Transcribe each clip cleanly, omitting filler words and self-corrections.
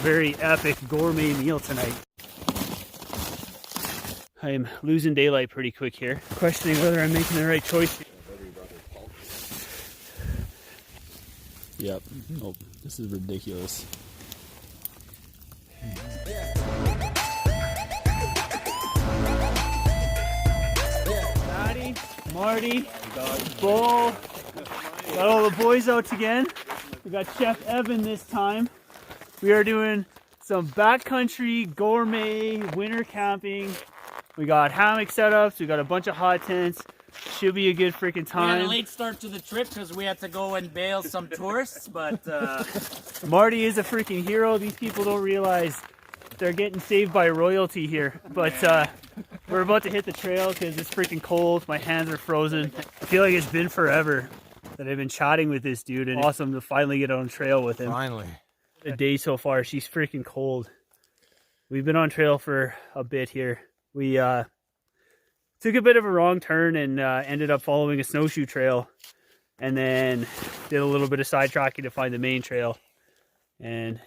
very epic gourmet meal tonight. I am losing daylight pretty quick here, questioning whether I'm making the right choice. Yep. Oh, this is ridiculous. Matty, Marty, Bull, got all the boys out again. We got Chef Evan this time. We are doing some backcountry gourmet winter camping. We got hammock setups, we got a bunch of hot tents. Should be a good freaking time. We had a late start to the trip because we had to go and bail some tourists, but Marty is a freaking hero. These people don't realize they're getting saved by royalty here. But we're about to hit the trail because it's freaking cold. My hands are frozen. I feel like it's been forever that I've been chatting with this dude, and it's awesome to finally get on trail with him. Finally. A day so far. She's freaking cold. We've been on trail for a bit here. We took a bit of a wrong turn and ended up following a snowshoe trail, and then did a little bit of sidetracking to find the main trail. And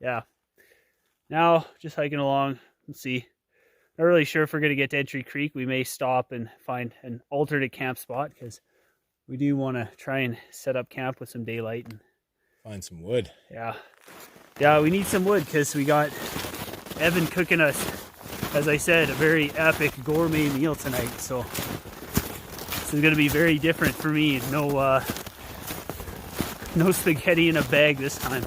yeah, now just hiking along. Let's see. Not really sure if we're going to get to Entry Creek. We may stop and find an alternate camp spot because we do want to try and set up camp with some daylight and Find some wood. Yeah, we need some wood because we got Evan cooking us, as I said, a very epic gourmet meal tonight. So this is going to be very different for me. No spaghetti in a bag this time.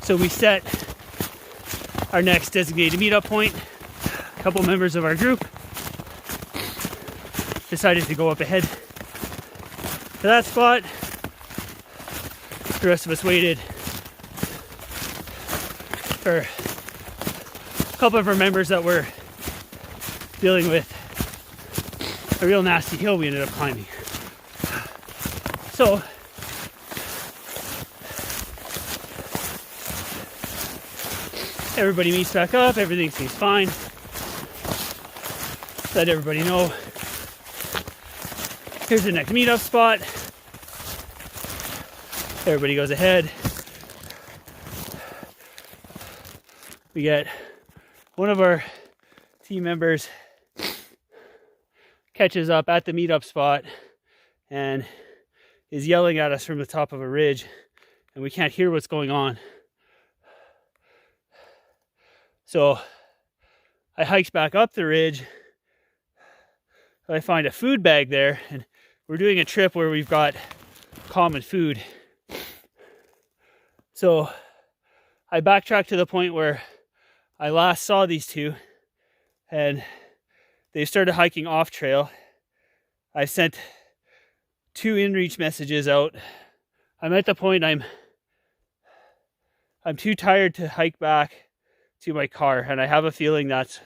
So we set our next designated meetup point. A couple members of our group decided to go up ahead to that spot. The rest of us waited for a couple of our members that were dealing with a real nasty hill we ended up climbing. So everybody meets back up, everything seems fine. Let everybody know here's the next meetup spot. Everybody goes ahead. We get one of our team members catches up at the meetup spot and is yelling at us from the top of a ridge, and we can't hear what's going on. So I hiked back up the ridge. I find a food bag there, and we're doing a trip where we've got common food. So I backtracked to the point where I last saw these two, and they started hiking off trail. I sent 2 in-reach messages out. I'm at the point I'm too tired to hike back to my car, and I have a feeling that's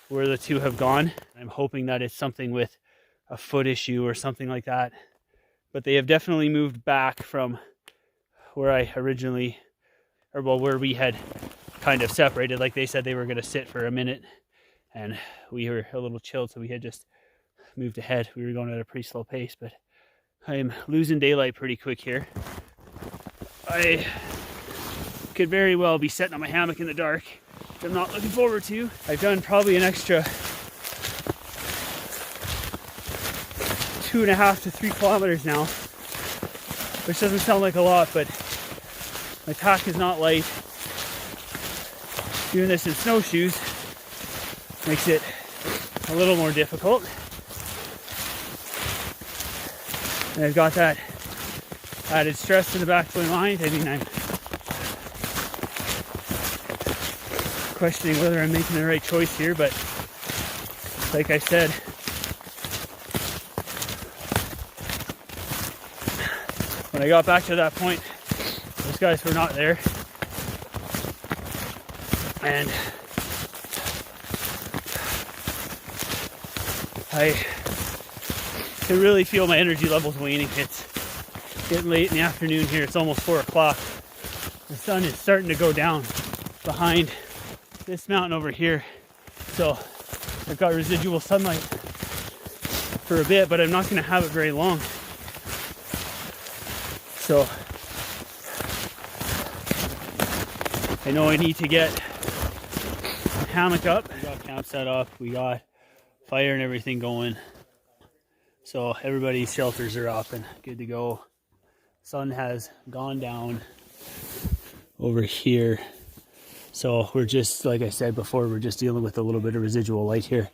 where the two have gone. I'm hoping that it's something with a foot issue or something like that, but they have definitely moved back from where I originally, or well, where we had kind of separated. Like they said they were going to sit for a minute, and we were a little chilled, so we had just moved ahead. We were going at a pretty slow pace, but I am losing daylight pretty quick here. I could very well be setting up my hammock in the dark, which I'm not looking forward to. I've done probably an extra 2.5 to 3 kilometers now, which doesn't sound like a lot, but my pack is not light. Doing this in snowshoes makes it a little more difficult. And I've got that added stress in the back of my mind. I mean, I'm questioning whether I'm making the right choice here, but like I said, when I got back to that point, those guys were not there, and I can really feel my energy levels waning. It's getting late in the afternoon here. It's almost 4 o'clock. The sun is starting to go down behind this mountain over here, so I've got residual sunlight for a bit, but I'm not going to have it very long. So I know I need to get the hammock up. We got camp set up, we got fire and everything going. So everybody's shelters are up and good to go. Sun has gone down over here. So we're just, like I said before, we're just dealing with a little bit of residual light here.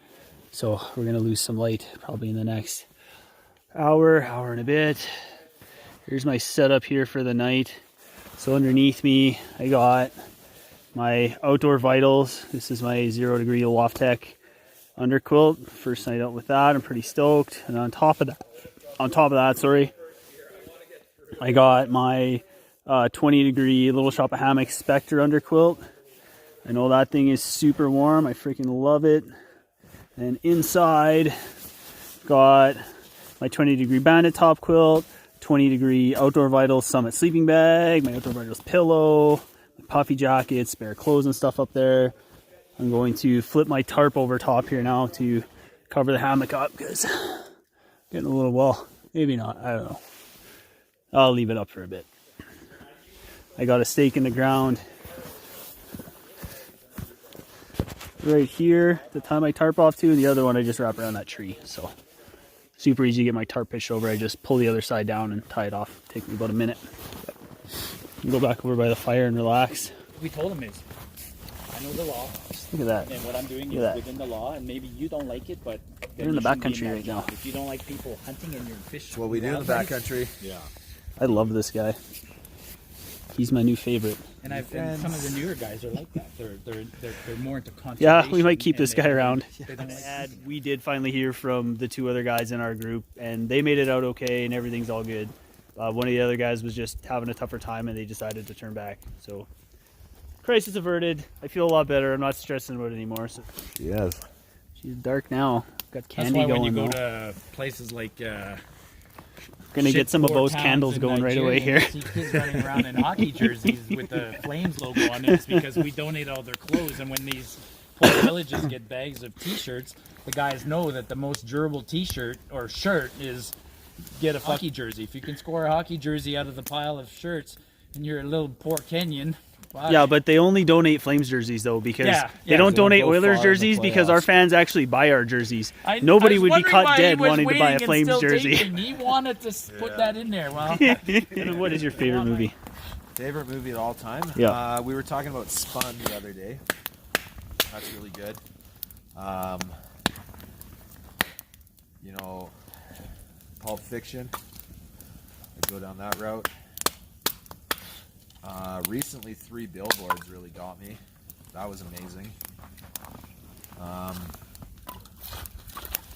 So we're gonna lose some light probably in the next hour and a bit. Here's my setup here for the night. So underneath me, I got my outdoor vitals. This is my 0 degree Loft Tech underquilt. First night out with that, I'm pretty stoked. And on top of that, sorry, I got my 20 degree Little Shop of Hammocks Spectre underquilt. I know that thing is super warm. I freaking love it. And inside, got my 20 degree Bandit top quilt, 20 degree Outdoor Vitals Summit sleeping bag, my Outdoor Vitals pillow, my puffy jacket, spare clothes and stuff up there. I'm going to flip my tarp over top here now to cover the hammock up because it's getting a little, well, maybe not, I don't know. I'll leave it up for a bit. I got a stake in the ground right here to tie my tarp off to. The other one I just wrap around that tree. So super easy to get my tarp pitched over. I just pull the other side down and tie it off. Take me about a minute. Go back over by the fire and relax. We told him is, I know the law. Look at that. And what I'm doing is within the law, and maybe you don't like it, but we're in the backcountry right now. If you don't like people hunting and you're fishing, That's what we do in the backcountry. Yeah. I love this guy. He's my new favorite. And some of the newer guys are like that. They're more into conservation. Yeah, we might keep this guy around. And we did finally hear from the 2 other guys in our group, and they made it out okay, and everything's all good. One of the other guys was just having a tougher time, and they decided to turn back. So, crisis averted. I feel a lot better. I'm not stressing about it anymore. So. Yes. She's dark now. Got candy that's why going. when you go though. to places like Gonna get some of those candles going right away here. See kids running around in hockey jerseys with the Flames logo on it. It's because we donate all their clothes, and when these poor villages get bags of T-shirts, the guys know that the most durable T-shirt or shirt is get a hockey jersey. If you can score a hockey jersey out of the pile of shirts, and you're a little poor Kenyan. Wow. Yeah, but they only donate Flames jerseys though, because they don't donate Oilers jerseys because our fans actually buy our jerseys. Nobody would be caught dead wanting to buy a Flames jersey. He wanted to put that in there. Well, what is your favorite movie? Favorite movie of all time? Yeah. We were talking about Spun the other day. That's really good. You know, Pulp Fiction. I'd go down that route. Recently, 3 Billboards really got me. That was amazing. And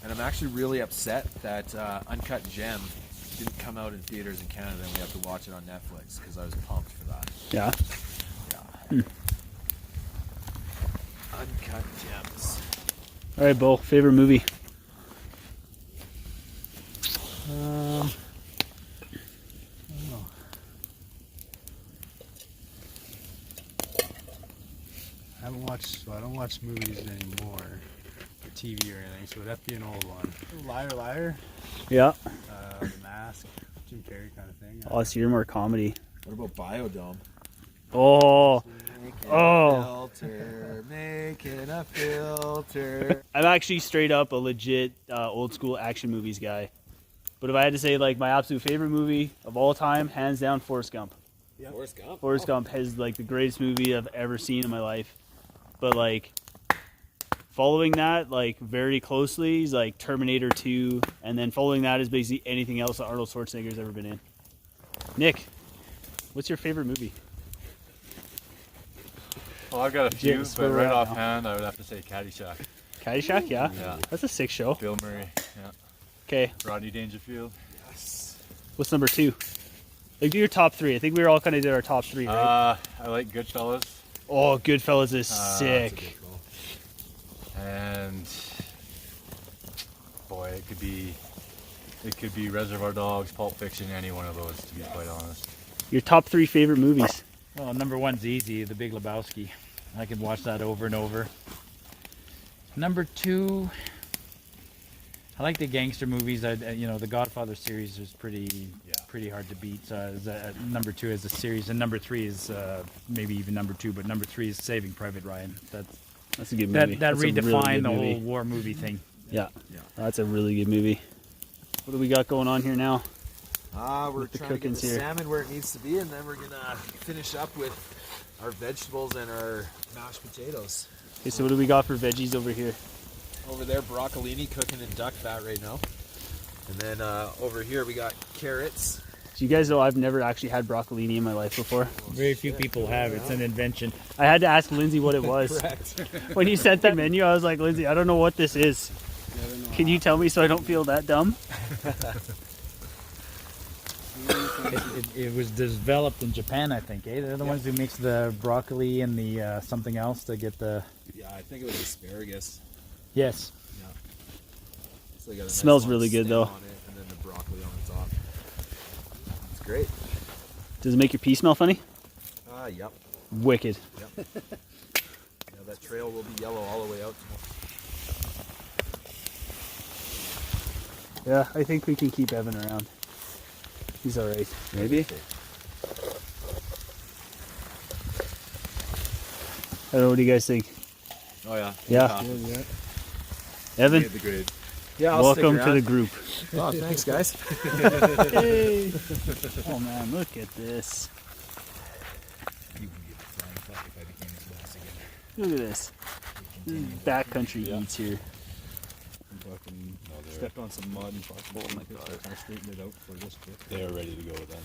I'm actually really upset that Uncut Gem didn't come out in theaters in Canada and we have to watch it on Netflix because I was pumped for that. Yeah. Yeah. Uncut Gems. All right, Bo. Favorite movie? I don't watch movies anymore, or TV or anything, so it'd have to be an old one. Liar, Liar, Yeah. The Mask, Jim Carrey kind of thing. Oh, so you're more comedy. What about Biodome? Oh. Making a filter. I'm actually straight up a legit old school action movies guy. But if I had to say like my absolute favorite movie of all time, hands down, Forrest Gump. Yeah. Forrest Gump. Forrest Gump is like the greatest movie I've ever seen in my life. But like following that like very closely is like Terminator 2, and then following that is basically anything else that Arnold Schwarzenegger's ever been in. Nick, what's your favorite movie? Well, I've got a few, but right offhand, I would have to say Caddyshack. Caddyshack, yeah? Yeah. That's a sick show. Bill Murray, yeah. Okay. Rodney Dangerfield. What's number 2? Like, do your top 3. I think we were all kind of did our top 3, right? I like Goodfellas. Oh, Goodfellas is sick. And boy, it could be Reservoir Dogs, Pulp Fiction, any one of those, to be quite honest. Your top 3 favorite movies? Well, number 1's easy, The Big Lebowski. I could watch that over and over. Number 2, I like the gangster movies. You know, the Godfather series is pretty hard to beat. So number 2 is a series, and number 3 is maybe even number 2, but number 3 is Saving Private Ryan. That's a good movie. That That's a really redefined good the movie. whole war movie thing. Yeah, that's a really good movie. What do we got going on here now? We're the trying to get cooking's the here. salmon where it needs to be, and then we're gonna finish up with our vegetables and our mashed potatoes. Okay, so what do we got for veggies over here? Over there, broccolini cooking in duck fat right now. And then over here we got carrots. So you guys know I've never actually had broccolini in my life before. Very few people have. It's an invention. I had to ask Lindsay what it was. Correct. When you sent the menu, I was like, Lindsay, I don't know what this is. Can you tell me so I don't feel that dumb? It was developed in Japan, I think. They're the ones who mix the broccoli and the something else to get the. Yeah, I think it was asparagus. Yes. Yeah. So they got a nice Smells long really good, stem though. on it, and then the broccoli on the top. It's great. Does it make your pee smell funny? Yep. Wicked. Yep. Yeah, that trail will be yellow all the way out. Yeah, I think we can keep Evan around. He's all right. Maybe. I don't know. What do you guys think? Oh yeah. Yeah. Evan, The grade. Yeah, I'll welcome stick to the around. group. Oh, thanks, guys. Hey. Oh man, look at this. Look at this. This is backcountry eats here. Fucking, Stepped on some mud and fucking Oh my God. kind of straightened it out for this trip. they are ready to go then.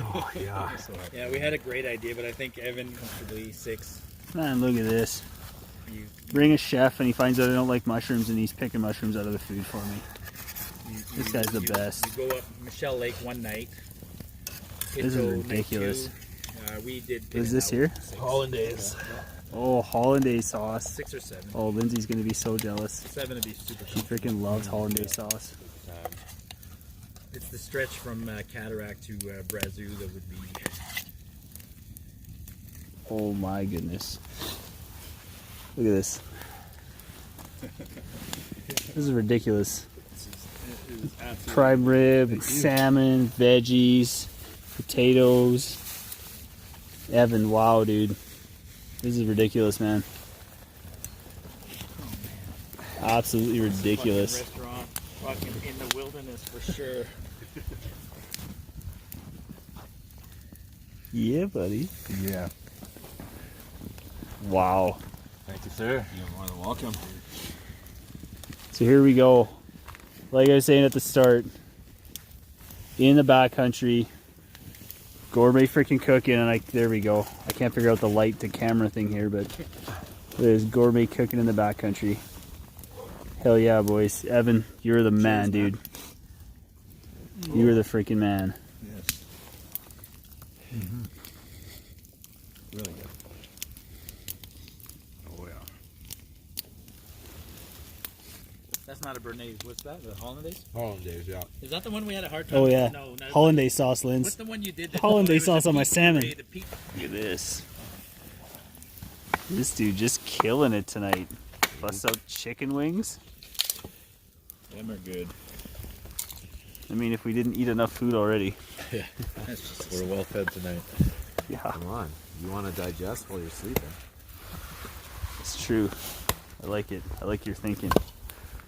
Oh, yeah. So happy. Yeah, we had a great idea, but I think Evan comfortably 6. Man, look at this. You, Bring a chef and he finds out I don't like mushrooms and he's picking mushrooms out of the food for me. This guy's the best. You go up Michelle Lake one night. This is Pitto night ridiculous. 2. We did. What is this here? Hollandaise. Oh, hollandaise sauce. 6 or 7. Oh, Lindsay's gonna be so jealous. 7 would be super. She freaking loves hollandaise sauce. It's the stretch from Cataract to Brazil that would be. Oh my goodness. Look at this. This is ridiculous. Prime rib, salmon, veggies, potatoes. Evan, wow, dude. This is ridiculous, man. Absolutely ridiculous. Restaurant, fucking in the wilderness for sure. Yeah, buddy. Yeah. Wow. Thank you, sir. You're more than welcome. So here we go. Like I was saying at the start, in the backcountry, gourmet freaking cooking, and there we go. I can't figure out the light to camera thing here, but there's gourmet cooking in the backcountry. Hell yeah, boys. Evan, you're the man, dude. You're the freaking man. Yes. Really good. Oh yeah. That's not a Bernays. What's that? The Hollandaise? Hollandaise, yeah. Is that the one we had a hard time? Oh yeah. No, no. Hollandaise sauce, What's Linz. the one you did? Hollandaise it was sauce on my the salmon. puree, the peach- Look at this. This dude just killing it tonight. Bust out chicken wings. Them are good. I mean, if we didn't eat enough food already. We're well fed tonight. Yeah, Come on. You want to digest while you're sleeping. it's true. I like it. I like your thinking.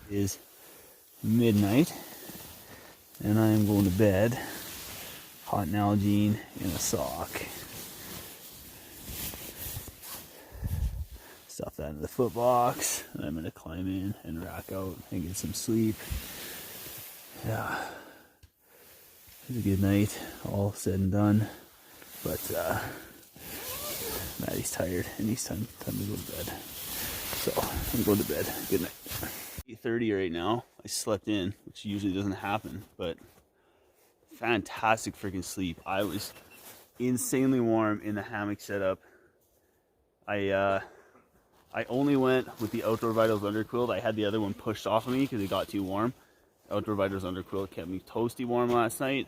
It is midnight, and I am going to bed. Hot Nalgene in a sock. Stuff that in the foot box, and I'm going to climb in and rack out and get some sleep. Yeah. It was a good night, all said and done. But Matty's tired and he's time to go to bed. So I'm going to bed. Good night. 8:30 right now. I slept in, which usually doesn't happen, but fantastic freaking sleep. I was insanely warm in the hammock setup. I only went with the Outdoor Vitals underquilt. I had the other one pushed off of me because it got too warm. Outdoor Vitals underquilt kept me toasty warm last night.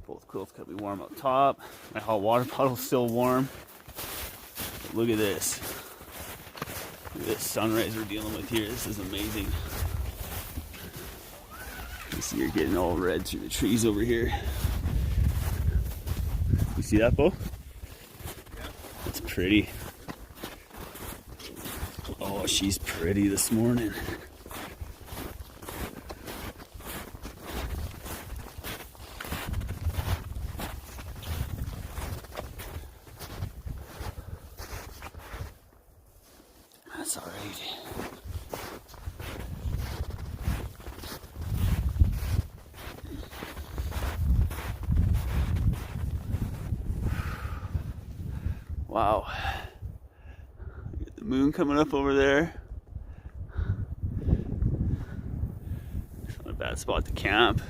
Both quilts kept me warm up top. My hot water bottle's still warm. But look at this. This sunrise we're dealing with here, this is amazing. You see you're getting all red through the trees over here. You see that, Bo? Yeah. It's pretty. Oh, she's pretty this morning. That's all right. Wow. Get the moon coming up over there. It's not a bad spot to camp.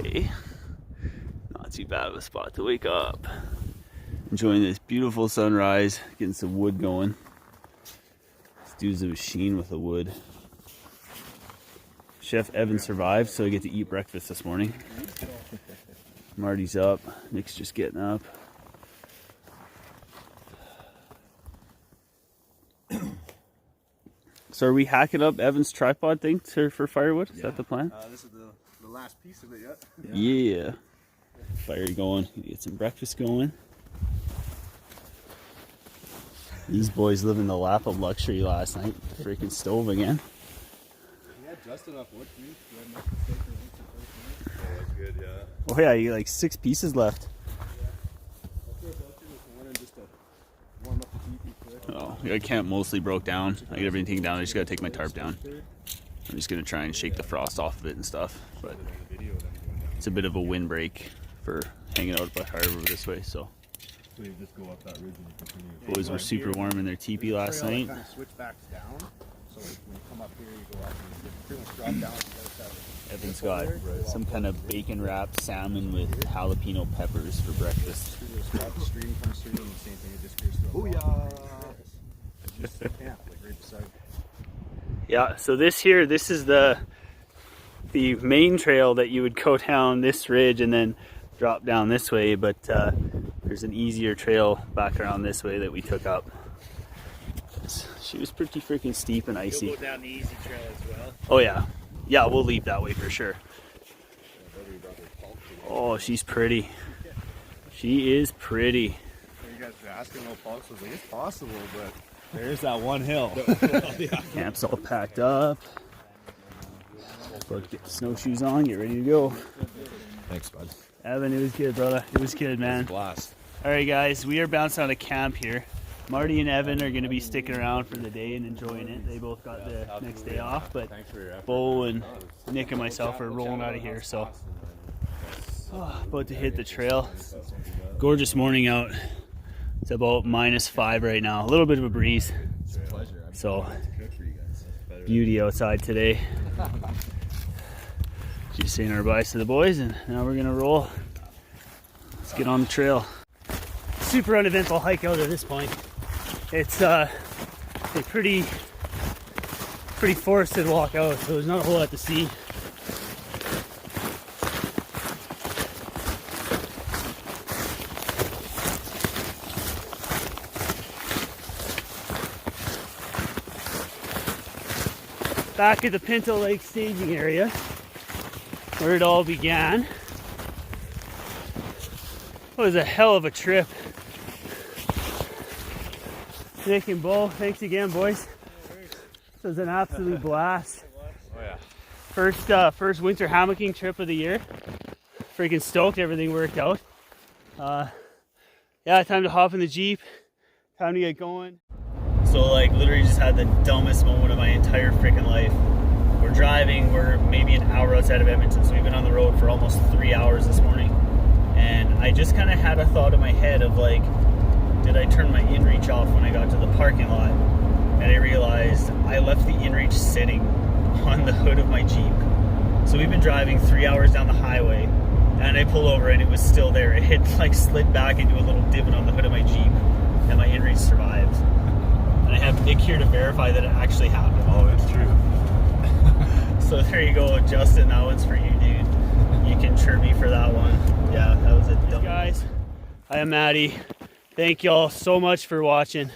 Hey, not too bad of a spot to wake up. Enjoying this beautiful sunrise, getting some wood going. This dude's a machine with the wood. Chef Evan survived, so I get to eat breakfast this morning. Marty's up, Nick's just getting up. So are we hacking up Evan's tripod thing for firewood? Is that the plan? This is the last piece of it yet. Yeah. Fire going. Get some breakfast going. These boys living the lap of luxury last night. Freaking stove again. You had just enough wood for me. You had enough to stay for the first night. Oh, that's good, yeah. Oh yeah, you got like 6 pieces left. I'll throw a bucket with one in just to warm up the teepee quick. Oh, yeah, camp mostly broke down. I got everything down. I just gotta take my tarp down. I'm just gonna try and shake the frost off of it and stuff. But it's a bit of a windbreak for hanging out by Harbor this way. So you just go up that ridge and continue. boys were super warm in their teepee last night. Kind of switch backs down. So when you come up here, you go up and you pretty much drop down to the other side. Evan's got some kind of bacon wrapped salmon with jalapeno peppers for breakfast. The stream comes through and the same thing. It just goes through. Oh yeah. Just camp like right beside. Yeah, so this is the main trail that you would go down this ridge and then drop down this way, but there's an easier trail back around this way that we took up. She was pretty freaking steep and icy. You'll go down the easy trail as well. Oh yeah. Yeah, we'll leave that way for sure. Oh, she's pretty. She is pretty. You guys were asking about Fox. I was like, it's possible, but there's that one hill. Camp's all packed up. But get the snowshoes on, get ready to go. Thanks, bud. Evan, it was good, brother. It was good, man. Blast. All right, guys, we are bouncing out of camp here. Marty and Evan are going to be sticking around for the day and enjoying it. They both got the next day off, but Bo and Nick and myself are rolling out of here. So, about to hit the trail. Gorgeous morning out. It's about -5 right now. A little bit of a breeze. So, beauty outside today. Just saying our byes to the boys, and now we're going to roll. Let's get on the trail. Super uneventful hike out at this point. It's a pretty forested walk out, so there's not a whole lot to see. Back at the Pinto Lake staging area, where it all began. It was a hell of a trip. Nick and Bo, thanks again, boys. This was an absolute blast. Oh yeah. First winter hammocking trip of the year. Freaking stoked everything worked out. Yeah, time to hop in the Jeep. Time to get going. So like literally just had the dumbest moment of my entire freaking life. We're driving, we're maybe an hour outside of Edmonton, so we've been on the road for almost 3 hours this morning. And I just kind of had a thought in my head of like, did I turn my inReach off when I got to the parking lot? And I realized I left the inReach sitting on the hood of my Jeep. So we've been driving 3 hours down the highway, and I pull over and it was still there. It had like slid back into a little divot on the hood of my Jeep, and my inReach survived. And I have Nick here to verify that it actually happened. Oh, it's true. So there you go, Justin, that one's for you, dude. You can chirp me for that one. Yeah, that was a dumb. Guys, I am Matty. Thank y'all so much for watching.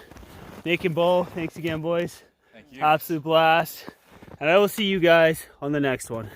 Nick and Bo, thanks again, boys. Thank you. Absolute blast. And I will see you guys on the next one.